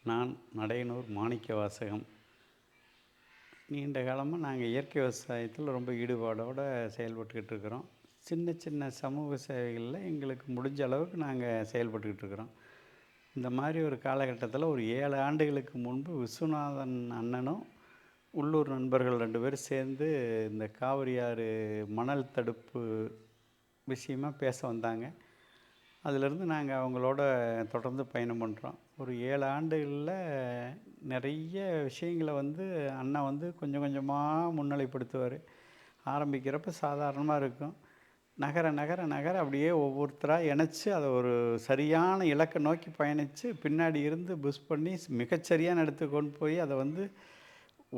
நான் நடையனூர் மாணிக்கவாசகம். நீண்ட காலமாக நாங்கள் இயற்கை விவசாயத்தில் ரொம்ப ஈடுபாடோடு செயல்பட்டுக்கிட்டு இருக்கிறோம். சின்ன சின்ன சமூக சேவைகளில் எங்களுக்கு முடிஞ்ச அளவுக்கு நாங்கள் செயல்பட்டுக்கிட்டு இருக்கிறோம். இந்த மாதிரி ஒரு காலகட்டத்தில் ஒரு 7 ஆண்டுகளுக்கு முன்பு விஸ்வநாதன் அண்ணனும் உள்ளூர் நண்பர்கள் 2 பேரும் சேர்ந்து இந்த காவிரி ஆறு மணல் தடுப்பு விஷயமா பேச வந்தாங்க. அதிலிருந்து நாங்கள் அவங்களோட தொடர்ந்து பயணம் பண்ணுறோம். ஒரு 7 ஆண்டுகளில் நிறைய விஷயங்களை அண்ணா கொஞ்சம் கொஞ்சமாக முன்னிலைப்படுத்துவார். ஆரம்பிக்கிறப்ப சாதாரணமாக இருக்கும். நகர நகர நகர அப்படியே ஒவ்வொருத்தராக இணைச்சி அதை ஒரு சரியான இலக்கை நோக்கி பயணித்து பின்னாடி இருந்து புஷ் பண்ணி மிகச்சரியான இடத்துக்கு கொண்டு போய் அதை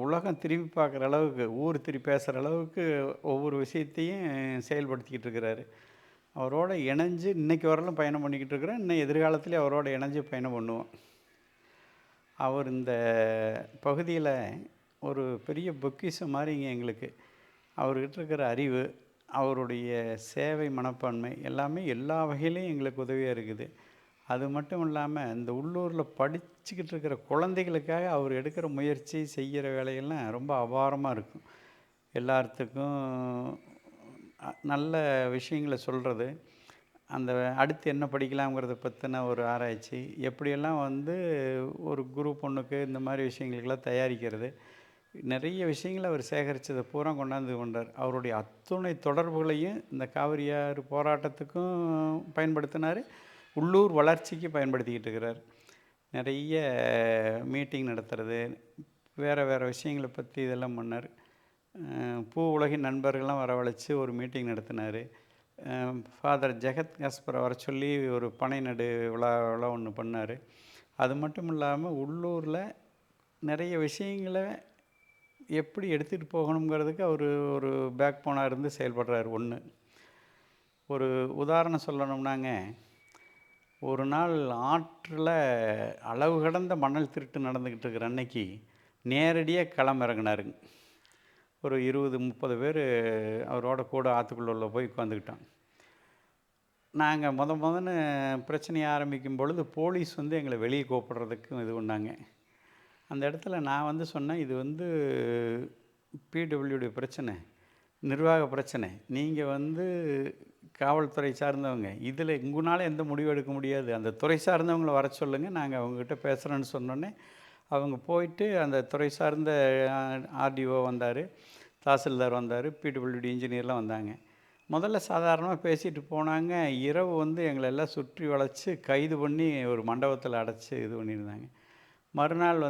உலகம் திரும்பி பார்க்குற அளவுக்கு, ஊர் திரும்பி பேசுகிற அளவுக்கு ஒவ்வொரு விஷயத்தையும் செயல்படுத்திக்கிட்டு இருக்கிறாரு. அவரோட இணைஞ்சு இன்றைக்கி வரலும் பயணம் பண்ணிக்கிட்டு இருக்கிறோம். இன்னும் எதிர்காலத்துலேயும் அவரோட இணைஞ்சு பயணம் பண்ணுவோம். அவர் இந்த பகுதியில் ஒரு பெரிய பொக்கிஷம் மாதிரிங்க எங்களுக்கு. அவர்கிட்ட இருக்கிற அறிவு, அவருடைய சேவை மனப்பான்மை எல்லாமே எல்லா வகையிலையும் எங்களுக்கு உதவியாக இருக்குது. அது மட்டும் இல்லாமல் இந்த உள்ளூரில் படிச்சுக்கிட்டு இருக்கிற குழந்தைகளுக்காக அவர் எடுக்கிற முயற்சி, செய்கிற வேலைகள்லாம் ரொம்ப அபாரமாக இருக்கும். எல்லாத்துக்கும் நல்ல விஷயங்களை சொல்கிறது, அந்த அடுத்து என்ன படிக்கலாம்ங்கிறத பற்றின ஒரு ஆராய்ச்சி, எப்படியெல்லாம் ஒரு குரூப் ஒன்றுக்கு இந்த மாதிரி விஷயங்களுக்கெல்லாம் தயாரிக்கிறது, நிறைய விஷயங்களை அவர் சேகரித்ததை பூரா கொண்டாந்து கொண்டார். அவருடைய அத்துணை தொடர்புகளையும் இந்த காவிரியார் போராட்டத்துக்கும் பயன்படுத்தினார், உள்ளூர் வளர்ச்சிக்கு பயன்படுத்திக்கிட்டு இருக்கிறார். நிறைய மீட்டிங் நடத்துறது, வேறு வேறு விஷயங்களை பற்றி இதெல்லாம் பண்ணார். பூ உலகின் நண்பர்கள்லாம் வரவழைச்சி ஒரு மீட்டிங் நடத்தினார். ஃபாதர் ஜெகத் காஸ்பரை வர சொல்லி ஒரு பனை நடு விழா ஒன்று பண்ணார். அது மட்டும் இல்லாமல் உள்ளூரில் நிறைய விஷயங்களை எப்படி எடுத்துகிட்டு போகணுங்கிறதுக்கு அவர் ஒரு பேக் போனாக இருந்து செயல்படுறார். ஒரு உதாரணம் சொல்லணும்னாங்க, ஒரு நாள் ஆற்றில் அளவு கடந்த மணல் திருட்டு நடந்துக்கிட்டு இருக்கிற அன்னைக்கு நேரடியாக களமிறங்கினாருங்க. ஒரு 20-30 பேர் அவரோட கூட ஆற்றுக்குள்ள போய் உட்காந்துக்கிட்டோம். நாங்கள் முதன்னு பிரச்சனையை ஆரம்பிக்கும் பொழுது போலீஸ் எங்களை வெளியே கூப்பிட்றதுக்கும் இது பண்ணாங்க. அந்த இடத்துல நான் சொன்னேன், இது பிடபிள்யூடி பிரச்சனை, நிர்வாக பிரச்சனை. நீங்கள் காவல்துறை சார்ந்தவங்க, இதில் உங்களால் எந்த முடிவு எடுக்க முடியாது. அந்த துறை சார்ந்தவங்களை வர சொல்லுங்கள், நாங்கள் அவங்ககிட்ட பேசுகிறேன்னு சொன்னோன்னே அவங்க போயிட்டு அந்த துறை சார்ந்த ஆர்டிஓ வந்தார், தாசில்தார் வந்தார், பிடபிள்யூடி இன்ஜினியர்லாம் வந்தாங்க. முதல்ல சாதாரணமாக பேசிட்டு போனாங்க. இரவு எங்களை எல்லாம் சுற்றி வளைச்சி கைது பண்ணி ஒரு மண்டபத்தில் அடைச்சி இது பண்ணியிருந்தாங்க. மறுநாள்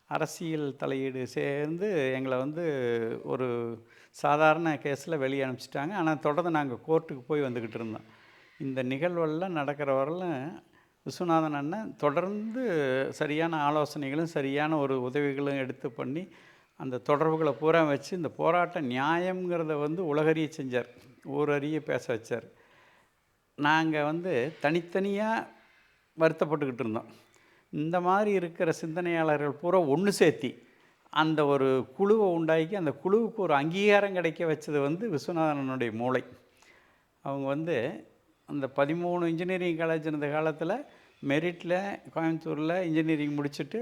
அரசியல் தலையீடு சேர்ந்து எங்களை ஒரு சாதாரண கேஸில் வெளியே அனுப்பிச்சிட்டாங்க. ஆனால் தொடர்ந்து நாங்கள் கோர்ட்டுக்கு போய் வந்துக்கிட்டு இருந்தோம். இந்த நிகழ்வெல்லாம் நடக்கிற வரலாம் விஸ்வநாதன் அண்ணன் தொடர்ந்து சரியான ஆலோசனைகளும் சரியான ஒரு உதவிகளும் எடுத்து பண்ணி அந்த தொடர்புகளை பூரா வச்சு இந்த போராட்ட நியாயங்கிறத உலகறிய செஞ்சார், ஊரறிய பேச வச்சார். நாங்கள் தனித்தனியாக வருத்தப்பட்டுக்கிட்டு இருந்தோம். இந்த மாதிரி இருக்கிற சிந்தனையாளர்கள் பூரா ஒன்று சேர்த்தி அந்த ஒரு குழுவை உண்டாக்கி அந்த குழுவுக்கு ஒரு அங்கீகாரம் கிடைக்க வச்சது விஸ்வநாதனுடைய மூளை. அவங்க அந்த 13 இன்ஜினியரிங் காலேஜ் இருந்த காலத்தில் மெரிட்டில் கோயம்புத்தூரில் இன்ஜினியரிங் முடிச்சுட்டு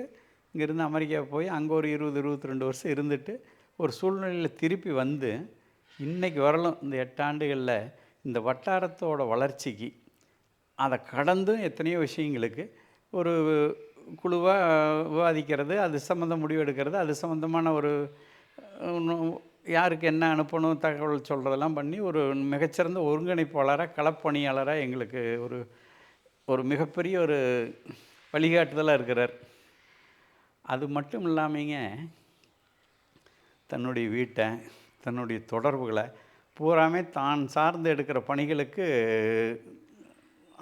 இங்கேருந்து அமெரிக்கா போய் அங்கே ஒரு 20-22 வருஷம் இருந்துட்டு ஒரு சூழ்நிலையில் திருப்பி இன்றைக்கி வரலும் இந்த 8 ஆண்டுகளில் இந்த வட்டாரத்தோட வளர்ச்சிக்கு அதை கடந்தும் எத்தனையோ விஷயங்களுக்கு ஒரு குழுவாக விவாதிக்கிறது, அது சம்மந்தம் முடிவெடுக்கிறது, அது சம்மந்தமான ஒரு யாருக்கு என்ன அனுப்பணும் தகவல் சொல்கிறதெல்லாம் பண்ணி ஒரு மிகச்சிறந்த ஒருங்கிணைப்பாளராக, களப்பணியாளராக எங்களுக்கு ஒரு மிகப்பெரிய ஒரு வழிகாட்டுதலாக இருக்கிறார். அது மட்டும் இல்லாமங்க, தன்னுடைய வீட்டை, தன்னுடைய தொடர்புகளை பூராமே தான் சார்ந்து எடுக்கிற பணிகளுக்கு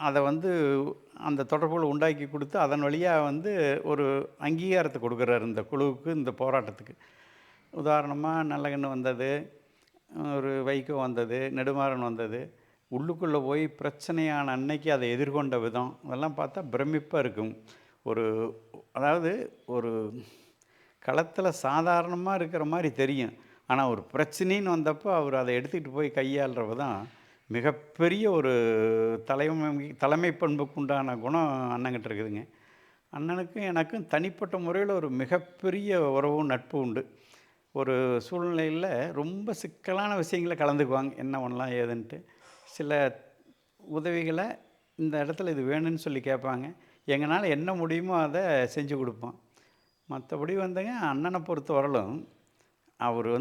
அதை அந்த தொடர்புகளை உண்டாக்கி கொடுத்து அதன் வழியாக ஒரு அங்கீகாரத்தை கொடுக்குறாரு இந்த குழுவுக்கு, இந்த போராட்டத்துக்கு. உதாரணமாக நல்லகண்ணு வந்தது, ஒரு வைகோ வந்தது, நெடுமாறன் வந்தது, உள்ளுக்குள்ளே போய் பிரச்சனையான அன்னைக்கு அதை எதிர்கொண்ட விதம் அதெல்லாம் பார்த்தா பிரமிப்பாக இருக்கும். அதாவது ஒரு களத்தில் சாதாரணமாக இருக்கிற மாதிரி தெரியும், ஆனால் ஒரு பிரச்சனைன்னு வந்தப்போ அவர் அதை எடுத்துக்கிட்டு போய் கையாளுறவு தான் மிகப்பெரிய ஒரு தலைமை பண்புக்கு உண்டான குணம் அண்ணங்கிட்ட இருக்குதுங்க. அண்ணனுக்கும் எனக்கும் தனிப்பட்ட முறையில் ஒரு மிகப்பெரிய உறவும் நட்பும் உண்டு. ஒரு சூழ்நிலையில ரொம்ப சிக்கலான விஷயங்கள கலந்துக்குவாங்க. என்ன பண்ணலாம் ஏதுன்ட்டு. சில உதவிகள இந்த இடத்துல இது வேணும்னு சொல்லி கேட்பாங்க. எங்கனால என்ன முடியுமோ அத செஞ்சு குடுப்போம். மத்தபடி வந்துங்க அண்ணன பொறுத்தவரையிலும், அவரு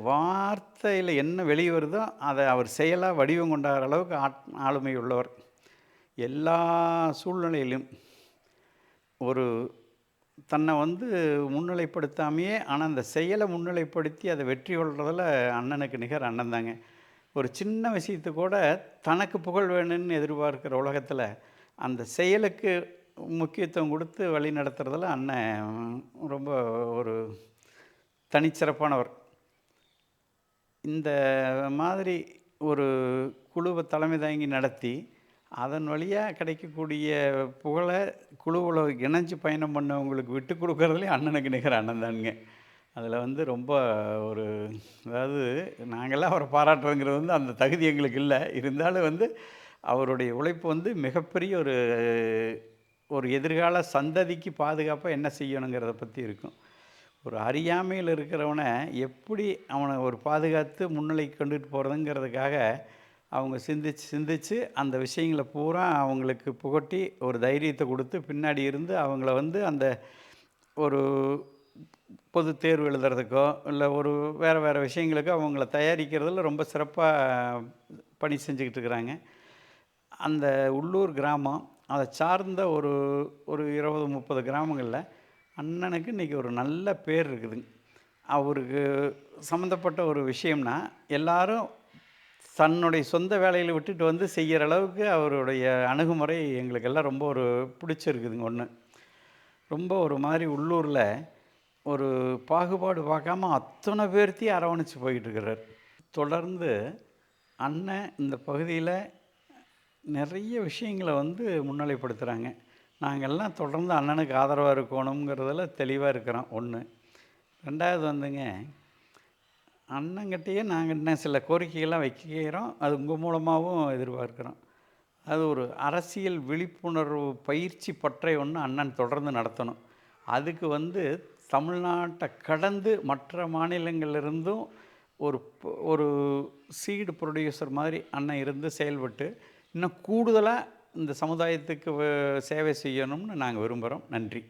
வார்த்தையில என்ன வெளிய வருதோ, அத அவர் செயலா வடிவம் கொண்டாடுற அளவுக்கு ஆளுமை உள்ளவர். எல்லா சூழ்நிலையிலும் ஒரு தன்னை முன்னிலைப்படுத்தாமயே, ஆனா அந்த செயல முன்னிலைப்படுத்தி அத வெற்றி கொள்றதுல அண்ணனுக்கு நிகர் அண்ணன் தாங்க. ஒரு சின்ன விஷயத்துக்கு கூட தனக்கு புகழ் வேணும்னு எதிர்பார்க்கிற உலகத்துல, அந்த செயலுக்கு முக்கியத்துவம் குடுத்து வழி நடத்துறதுல அண்ணன் ரொம்ப ஒரு தனிச்சிறப்பானவர். இந்த மாதிரி ஒரு குழுவ தலைமை தாங்கி நடத்தி, அதன் வழியா கிடைக்கக்கூடிய புகழ குழுவுல இணைஞ்சு பயணம் பண்ணவங்களுக்கு விட்டுக் குடுக்குறதுலயும் அண்ணனுக்கு நிகர் அண்ணன் தானுங்க. அதில ரொம்ப ஒரு அதாவது நாங்கலாம் அவர பாராட்டுறோங்கிறது அந்த தகுதி எங்களுக்கு இல்ல. இருந்தாலும் அவருடைய உழைப்பு மிகப்பெரிய ஒரு ஒரு எதிர்கால சந்ததிக்கு பாதுகாப்பா என்ன செய்யணுங்கிறத பத்தி இருக்கும். ஒரு அறியாமையில இருக்கிறவன எப்படி அவன ஒரு பாதுகாத்து முன்னிலைக்கு கொண்டுட்டு போறதுங்கிறதுக்காக, அவங்க சிந்திச்சு சிந்திச்சு அந்த விஷயங்கள பூரா அவங்களுக்கு புகட்டி, ஒரு தைரியத்த குடுத்து, பின்னாடி இருந்து அவங்கள அந்த ஒரு பொதுத் தேர்வு எழுதுறதுக்கோ, இல்ல ஒரு வேற வேற விஷயங்களுக்கோ அவங்கள தயாரிக்கிறதுல ரொம்ப சிறப்பா பணி செஞ்சுக்கிட்டு இருக்கிறாங்க. அந்த உள்ளூர் கிராமம், அத சார்ந்த ஒரு ஒரு 20, 30 கிராமங்கள்ல அண்ணனுக்கு இன்னைக்கு ஒரு நல்ல பேர் இருக்குதுங்க. அவருக்கு சம்மந்தப்பட்ட ஒரு விஷயம்னா, எல்லாரும் தன்னுடைய சொந்த வேலைகள விட்டுட்டு செய்யற அளவுக்கு அவருடைய அணுகுமுறை எங்களுக்கெல்லாம் ரொம்ப ஒரு பிடிச்சிருக்குதுங்க ஒண்ணு. ரொம்ப ஒரு மாரி உள்ளூர்ல ஒரு பாகுபாடு பார்க்காம அத்தன பேர்த்தையும் அரவணைச்சு போயிட்டுருக்கிறார். தொடர்ந்து அண்ணன் இந்த பகுதியில நெறைய விஷயங்கள முன்னிலைப்படுத்துறாங்க. நாங்கெல்லாம் தொடர்ந்து அண்ணனுக்கு ஆதரவா இருக்கணுங்கிறதுல தெளிவா இருக்கிறோம், 1. 2வது அண்ணங்கிட்டயே நாங்க இன்னும் சில கோரிக்கைகள்லாம் வைக்கிறோம். அது உங்க மூலமாவும் எதிர்பார்க்கிறோம். அது ஒரு அரசியல் விழிப்புணர்வு பயிற்சி பட்டறை ஒண்ணு அண்ணன் தொடர்ந்து நடத்தணும். அதுக்கு தமிழ்நாட்ட கடந்து மற்ற மாநிலங்கள்லிருந்தும் ஒரு சீடு புரொடியூசர் மாரி அண்ணன் இருந்து செயல்பட்டு, இன்னும் கூடுதலா இந்த சமுதாயத்துக்கு சேவை செய்யணும்னு நாங்க விரும்புறோம். நன்றி.